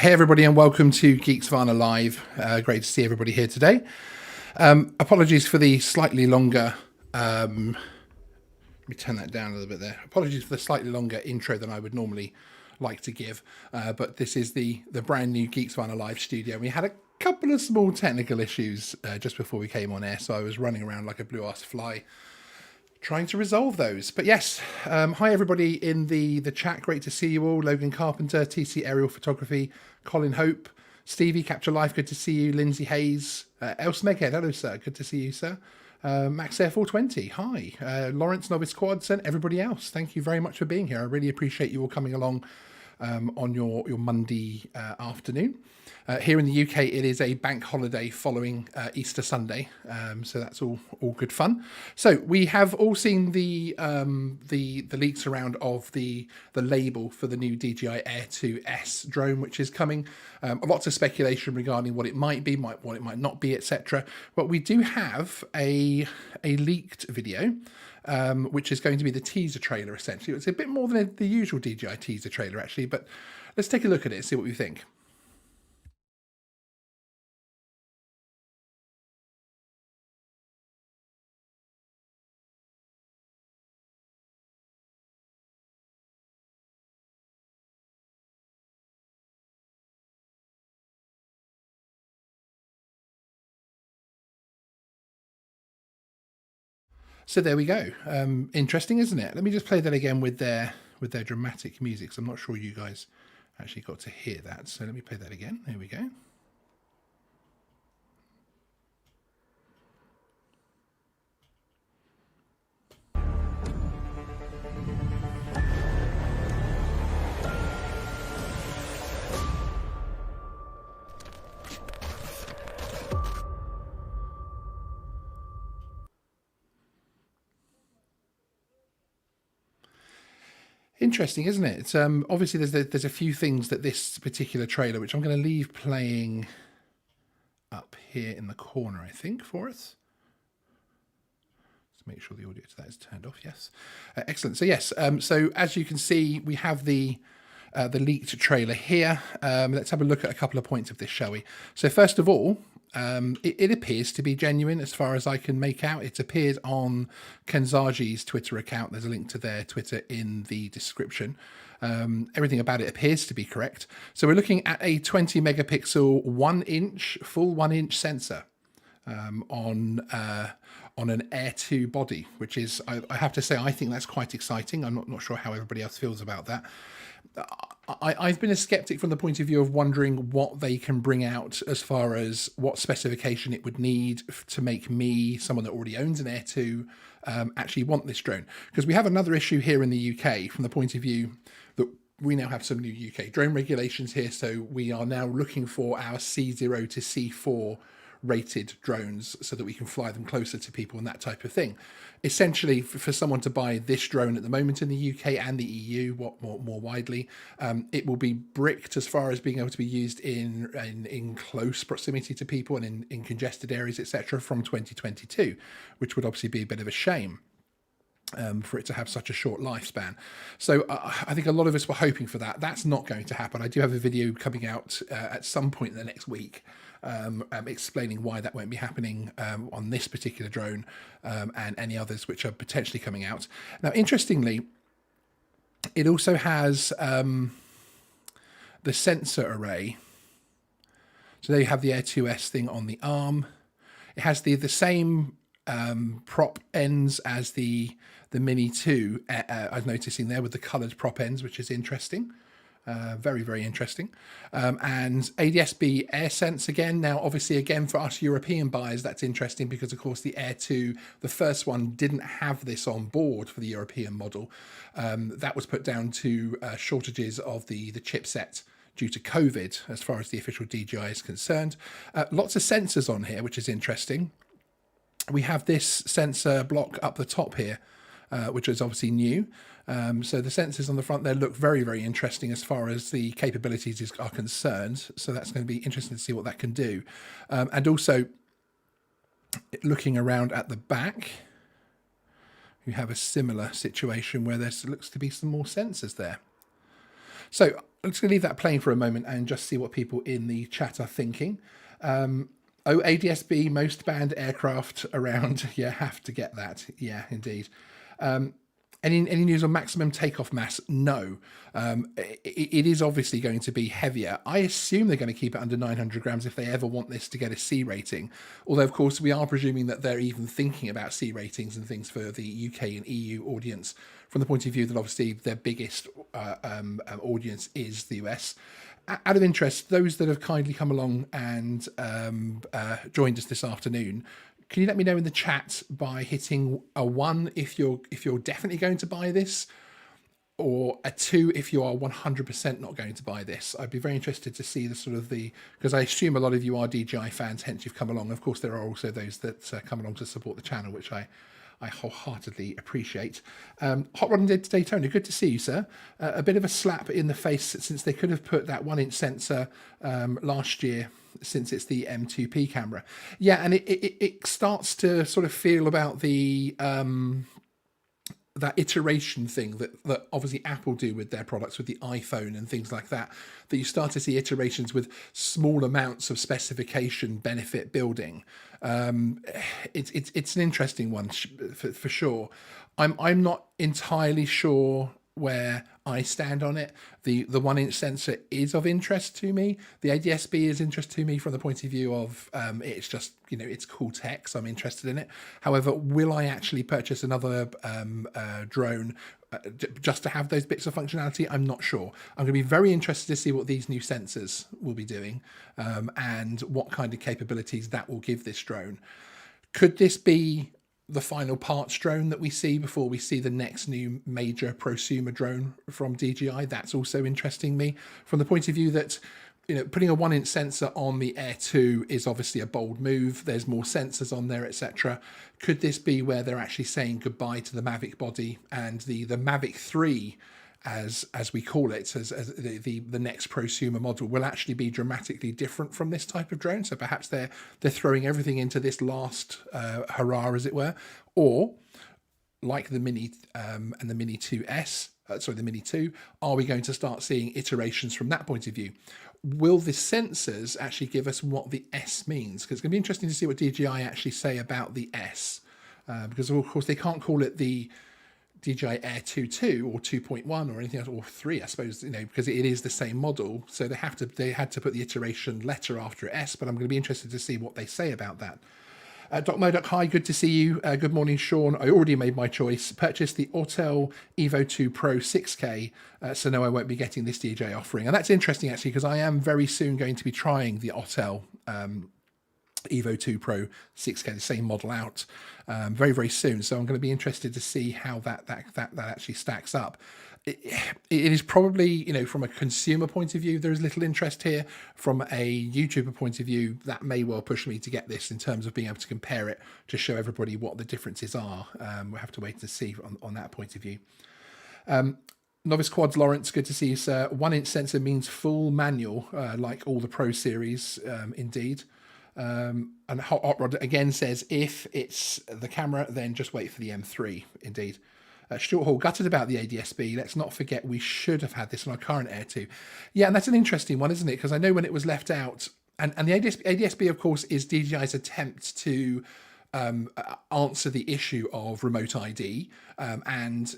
Hey everybody and welcome to Geeksvana Live. Great to see everybody here today. Apologies for the slightly longer, let me turn that down a little bit there. Apologies for the slightly longer intro than I would normally like to give, but this is the brand new Geeksvana Live studio. We had a couple of small technical issues just before we came on air, so I was running around like a blue-ass fly trying to resolve those. But yes, hi everybody in the chat. Great to see you all. Logan Carpenter, TC Aerial Photography, Colin Hope, Stevie Capture Life, good to see you. Lindsay Hayes, El Smeghead, hello sir, good to see you sir. Max Air 420, hi. Lawrence Novice Quads and everybody else, thank you very much for being here. I really appreciate you all coming along on your Monday afternoon. Here in the UK, it is a bank holiday following Easter Sunday, so that's all good fun. So we have all seen the leaks around of the label for the new DJI Air 2S drone, which is coming. Lots of speculation regarding what it might be, what it might not be, etc. But we do have a leaked video, which is going to be the teaser trailer. Essentially, it's a bit more than the usual DJI teaser trailer, actually. But let's take a look at it and see what we think. So there we go. Interesting, isn't it? Let me just play that again with their dramatic music. 'Cause I'm not sure you guys actually got to hear that. So let me play that again. There we go. Interesting, isn't it? It's, obviously, there's a few things that this particular trailer, which I'm going to leave playing up here in the corner, I think, for us. Let's make sure the audio to that is turned off. Yes, excellent. So yes, so as you can see, we have the leaked trailer here. Let's have a look at a couple of points of this, shall we? So first of all, it appears to be genuine as far as I can make out. It appeared on Kenzaji's Twitter account. There's a link to their Twitter in the description. Everything about it appears to be correct. So we're looking at a 20 megapixel, full 1 inch sensor on an Air 2 body, which is, I have to say, I think that's quite exciting. I'm not sure how everybody else feels about that. I've been a skeptic from the point of view of wondering what they can bring out as far as what specification it would need to make me, someone that already owns an Air 2, actually want this drone. Because we have another issue here in the UK from the point of view that we now have some new UK drone regulations here. So we are now looking for our C0 to C4 rated drones so that we can fly them closer to people and that type of thing. Essentially, for someone to buy this drone at the moment in the UK and the EU, more widely, it will be bricked as far as being able to be used in close proximity to people and in congested areas, etc., from 2022, which would obviously be a bit of a shame. For it to have such a short lifespan. So I think a lot of us were hoping for that. That's not going to happen. I do have a video coming out at some point in the next week explaining why that won't be happening on this particular drone and any others which are potentially coming out. Now, interestingly, it also has the sensor array. So there you have the Air 2S thing on the arm. It has the same prop ends as the Mini 2, I was noticing there, with the coloured prop ends, which is interesting. Very, very interesting. And ADS-B AirSense again. Now, obviously, again, for us European buyers, that's interesting because, of course, the Air 2, the first one, didn't have this on board for the European model. That was put down to shortages of the chipset due to COVID, as far as the official DJI is concerned. Lots of sensors on here, which is interesting. We have this sensor block up the top here, which is obviously new. So the sensors on the front there look very, very interesting as far as the capabilities are concerned. So that's going to be interesting to see what that can do. And also, looking around at the back, you have a similar situation where there looks to be some more sensors there. So I'm just going to leave that playing for a moment and just see what people in the chat are thinking. Oh, ADS-B, most banned aircraft around. Yeah, have to get that. Yeah, indeed. Any news on maximum takeoff mass? No. It is obviously going to be heavier. I assume they're going to keep it under 900 grams if they ever want this to get a C rating. Although, of course, we are presuming that they're even thinking about C ratings and things for the UK and EU audience from the point of view that obviously their biggest audience is the US. Out of interest, those that have kindly come along and joined us this afternoon, can you let me know in the chat by hitting a 1 if you're definitely going to buy this, or a 2 if you are 100% not going to buy this? I'd be very interested to see the sort of because I assume a lot of you are DJI fans, hence you've come along. Of course, there are also those that come along to support the channel, which I wholeheartedly appreciate. Hot Rod and Daytona, good to see you, sir. A bit of a slap in the face since they could have put that 1-inch sensor last year, since it's the M2P camera. Yeah, and it starts to sort of feel about the that iteration thing that obviously Apple do with their products, with the iPhone and things like that, that you start to see iterations with small amounts of specification benefit building. It's an interesting one for sure. I'm not entirely sure where I stand on it. The 1-inch sensor is of interest to me. The ADS-B is interest to me from the point of view of it's just, it's cool tech, so I'm interested in it. However, will I actually purchase another drone just to have those bits of functionality? I'm not sure. I'm going to be very interested to see what these new sensors will be doing and what kind of capabilities that will give this drone. Could this be the final parts drone that we see before we see the next new major prosumer drone from DJI? That's also interesting me from the point of view that, putting a 1-inch sensor on the Air 2 is obviously a bold move. There's more sensors on there, etc. Could this be where they're actually saying goodbye to the Mavic body and the Mavic 3, as we call it, as the next prosumer model, will actually be dramatically different from this type of drone? So perhaps they're throwing everything into this last hurrah, as it were, or like the Mini and the Mini 2S, the Mini 2, are we going to start seeing iterations from that point of view? Will the sensors actually give us what the S means? Because it's going to be interesting to see what DJI actually say about the S, because of course they can't call it the DJI Air 2.2 or 2.1 or anything else, or 3, I suppose, because it is the same model. So they had to put the iteration letter after S, but I'm going to be interested to see what they say about that. Doc Modoc, hi, good to see you. Good morning, Sean. I already made my choice. Purchased the Autel Evo 2 Pro 6K, so no, I won't be getting this DJI offering. And that's interesting, actually, because I am very soon going to be trying the Autel Evo 2 Pro 6K, the same model out, very, very soon. So I'm going to be interested to see how that actually stacks up. It is probably, from a consumer point of view, there is little interest here. From a YouTuber point of view, that may well push me to get this in terms of being able to compare it, to show everybody what the differences are. We'll have to wait to see on that point of view. Novice Quads Lawrence, good to see you, sir. 1-inch sensor means full manual, like all the Pro series, indeed. And Hot Rod again says, if it's the camera, then just wait for the M3, indeed. Stuart Hall, gutted about the ADS-B. Let's not forget we should have had this on our current Air 2. Yeah, and that's an interesting one, isn't it? Because I know when it was left out, and the ADS-B, of course, is DJI's attempt to answer the issue of remote ID, and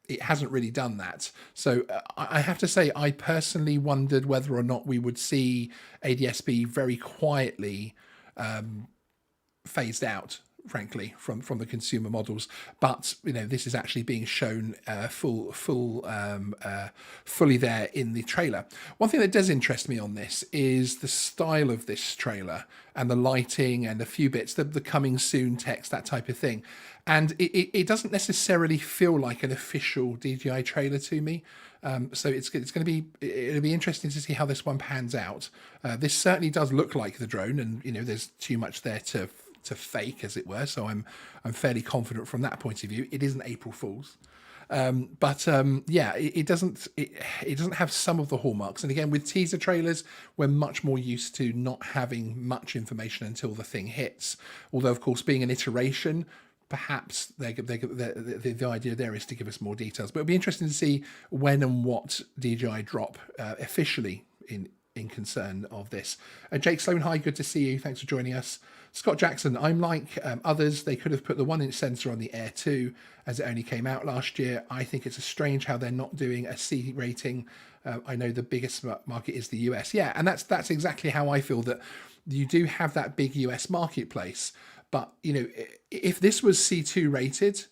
it hasn't really done that. So I have to say, I personally wondered whether or not we would see ADS-B very quietly phased out, frankly, from the consumer models. But this is actually being shown fully there in the trailer. One thing that does interest me on this is the style of this trailer and the lighting and a few bits, the coming soon text, that type of thing. And it doesn't necessarily feel like an official DJI trailer to me. So it'll be interesting to see how this one pans out. This certainly does look like the drone, and there's too much there to fake, as it were. So I'm fairly confident from that point of view. It isn't April Fool's, but it doesn't have some of the hallmarks. And again, with teaser trailers, we're much more used to not having much information until the thing hits. Although, of course, being an iteration, perhaps the idea there is to give us more details. But it'll be interesting to see when and what DJI drop officially in concern of this. Jake Sloan, hi, good to see you. Thanks for joining us. Scott Jackson, I'm like others. They could have put the 1-inch sensor on the Air 2 as it only came out last year. I think it's strange how they're not doing a C rating. I know the biggest market is the US. Yeah, and that's exactly how I feel, that you do have that big US marketplace. But, you know, if this was C2 rated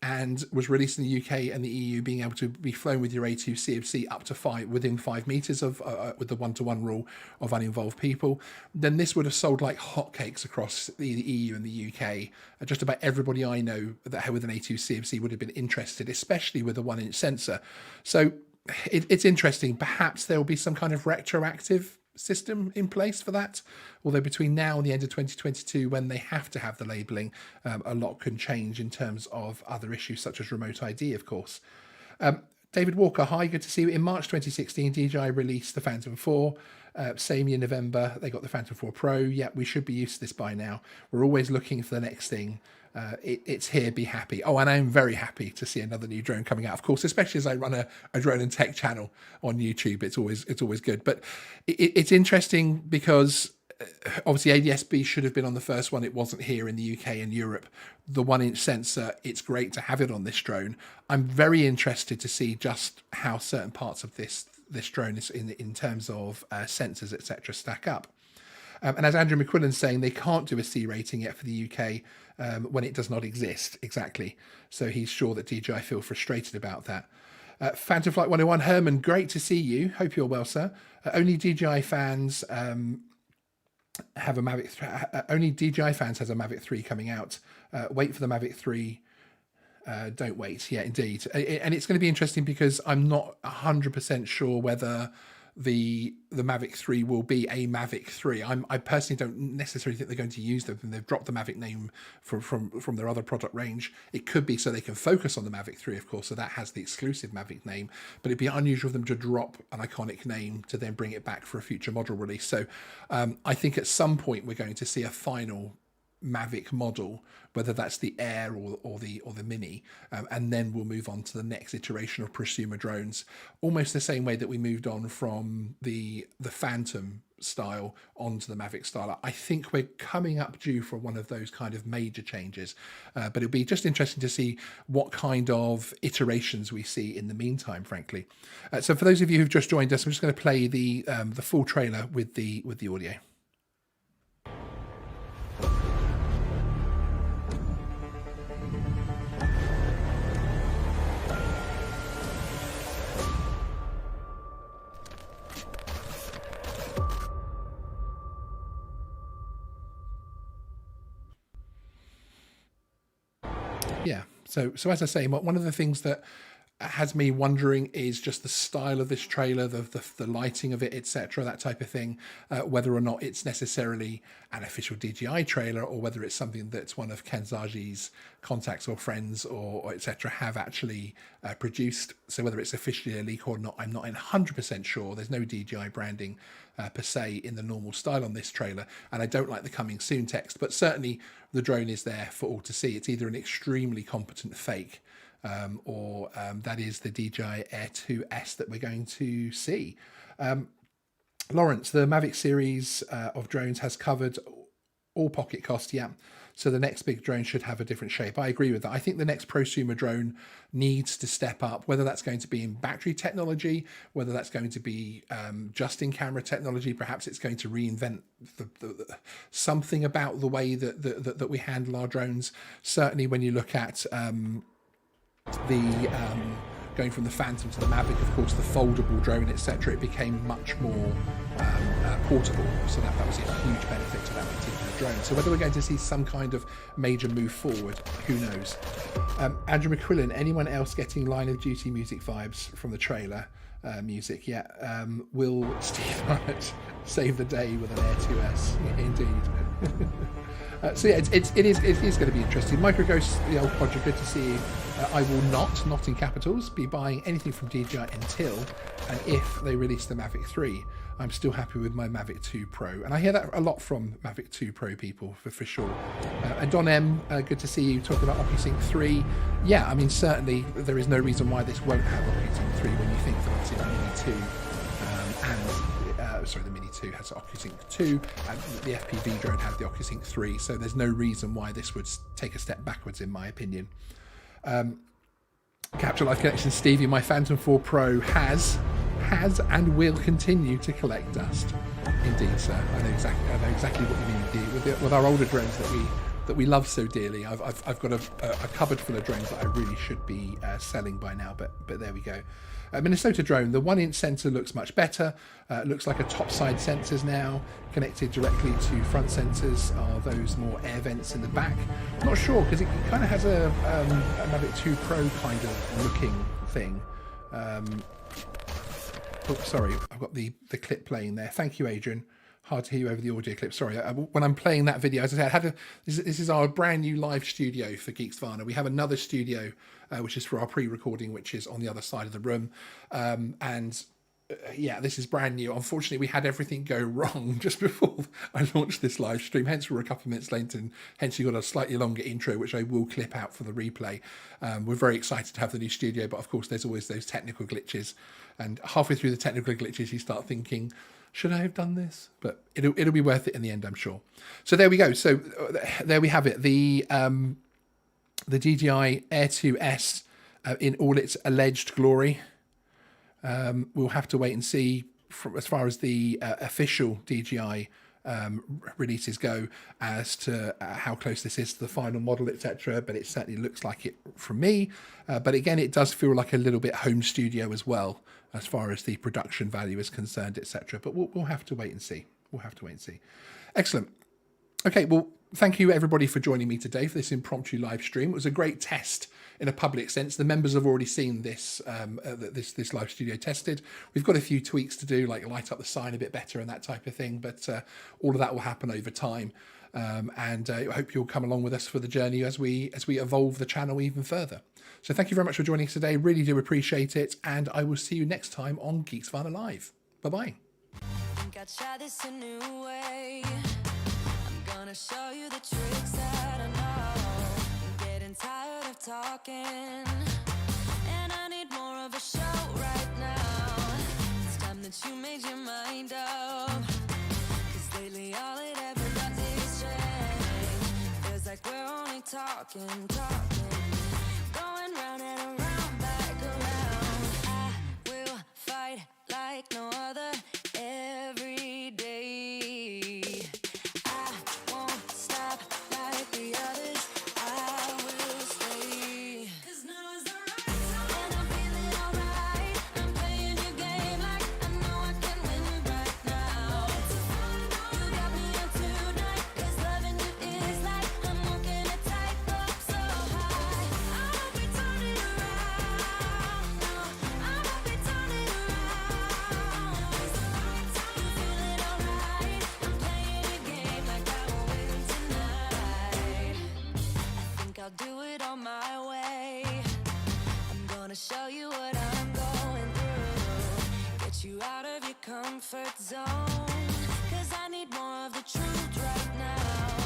and was released in the UK and the EU, being able to be flown with your A2 CFC up to within 5 meters of with the 1-to-1 rule of uninvolved people, then this would have sold like hotcakes across the EU and the UK. Just about everybody I know that with an A2 CFC would have been interested, especially with a 1-inch sensor. So it's interesting. Perhaps there will be some kind of retroactive system in place for that, although between now and the end of 2022, when they have to have the labeling, a lot can change in terms of other issues such as remote ID, of course. David Walker, hi, good to see you. In March 2016, DJI released the Phantom 4. Same year, November, they got the Phantom 4 Pro. Yeah, we should be used to this by now. We're always looking for the next thing. It's here, be happy. Oh, and I'm very happy to see another new drone coming out, of course, especially as I run a drone and tech channel on YouTube. It's always good. But it's interesting because obviously ADS-B should have been on the first one. It wasn't here in the UK and Europe. The 1-inch sensor, it's great to have it on this drone. I'm very interested to see just how certain parts of this drone is in terms of sensors, etc., stack up. And as Andrew McQuillan's saying, they can't do a C rating yet for the UK when it does not exist, exactly. So he's sure that DJI feel frustrated about that. Phantom Flight 101, Herman, great to see you. Hope you're well, sir. Only DJI fans have a Mavic. Only DJI fans has a Mavic 3 coming out. Wait for the Mavic 3. Don't wait. Yeah, indeed. And it's going to be interesting because I'm not 100% sure whether the Mavic 3 will be a Mavic 3. I personally don't necessarily think they're going to use them. They've dropped the Mavic name from their other product range. It could be so they can focus on the Mavic 3, of course, so that has the exclusive Mavic name. But it'd be unusual for them to drop an iconic name to then bring it back for a future model release. So I think at some point we're going to see a final Mavic model, whether that's the Air or the Mini, and then we'll move on to the next iteration of prosumer drones, almost the same way that we moved on from the Phantom style onto the Mavic style. I think we're coming up due for one of those kind of major changes, but it'll be just interesting to see what kind of iterations we see in the meantime, frankly. So for those of you who've just joined us, I'm just going to play the full trailer with the audio. Yeah, so as I say, one of the things that has me wondering is just the style of this trailer, the lighting of it, etc., that type of thing, whether or not it's necessarily an official DJI trailer or whether it's something that's one of Ken Zaji's contacts or friends or etc. have actually produced. So whether it's officially a leak or not, I'm not 100% sure. There's no DJI branding per se in the normal style on this trailer, and I don't like the coming soon text, but certainly the drone is there for all to see. It's either an extremely competent fake or that is the DJI Air 2S that we're going to see. Lawrence, the Mavic series of drones has covered all pocket cost, yeah. So the next big drone should have a different shape. I agree with that. I think the next prosumer drone needs to step up, whether that's going to be in battery technology, whether that's going to be just in camera technology. Perhaps it's going to reinvent something about the way that we handle our drones. Certainly when you look at going from the Phantom to the Mavic, of course, the foldable drone, etc., it became much more portable. So that was a huge benefit to that particular drone. So whether we're going to see some kind of major move forward, who knows? Andrew McQuillan, anyone else getting Line of Duty music vibes from the trailer? Music, yeah. Will Steve Barrett save the day with an Air 2S? Yeah, indeed. So yeah, it is going to be interesting. Microghost, the old Podger, good to see you. I will not in capitals, be buying anything from DJI until and if they release the Mavic 3. I'm still happy with my Mavic 2 Pro. And I hear that a lot from Mavic 2 Pro people, for sure. And Don M, good to see you talking about OcuSync 3. Yeah, I mean, certainly there is no reason why this won't have OcuSync 3 when you think that obviously the Mini 2 the Mini 2 has OcuSync 2 and the FPV drone had the OcuSync 3. So there's no reason why this would take a step backwards, in my opinion. Capture Life Connection Stevie, my Phantom 4 Pro has and will continue to collect dust. Indeed, sir. I know exactly what you mean. Indeed, with our older drones that we love so dearly, I've got a cupboard full of drones that I really should be selling by now. But there we go. Minnesota drone. The 1-inch sensor looks much better. Looks like a top-side sensors now connected directly to front sensors. Are those more air vents in the back? Not sure, because it kind of has a Mavic 2 Pro kind of looking thing. Oh, sorry, I've got the clip playing there. Thank you, Adrian. Hard to hear you over the audio clip. Sorry, when I'm playing that video, as I said, this is our brand new live studio for Geeksvana. We have another studio, which is for our pre-recording, which is on the other side of the room. Yeah, this is brand new. Unfortunately, we had everything go wrong just before I launched this live stream. Hence, we're a couple of minutes late, and hence you got a slightly longer intro, which I will clip out for the replay. We're very excited to have the new studio, but of course, there's always those technical glitches. And halfway through the technical glitches, you start thinking, should I have done this? But it'll be worth it in the end, I'm sure. So there we go. So there we have it. The DJI Air 2S in all its alleged glory. We'll have to wait and see as far as the official DJI releases go as to how close this is to the final model, etc. But it certainly looks like it from me. But again, it does feel like a little bit home studio as well, as far as the production value is concerned, etc. But we'll have to wait and see. We'll have to wait and see. Excellent. Okay, well, thank you everybody for joining me today for this impromptu live stream. It was a great test in a public sense. The members have already seen this this live studio tested. We've got a few tweaks to do, like light up the sign a bit better and that type of thing, but all of that will happen over time. And I hope you'll come along with us for the journey as we evolve the channel even further. So thank you very much for joining us today. Really do appreciate it. And I will see you next time on Geeksvana Live. Bye-bye. Gonna show you the tricks that I know. I'm getting tired of talking, and I need more of a show right now. It's time that you made your mind up, 'cause lately all it ever does is change. Feels like we're only talking, going round and around, back around. I will fight like no other every day. I'll do it on my way. I'm gonna show you what I'm going through, get you out of your comfort zone, 'cause I need more of the truth right now.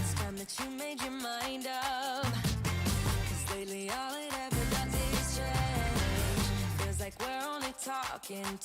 It's time that you made your mind up, 'cause lately all it ever does is change. Feels like we're only talking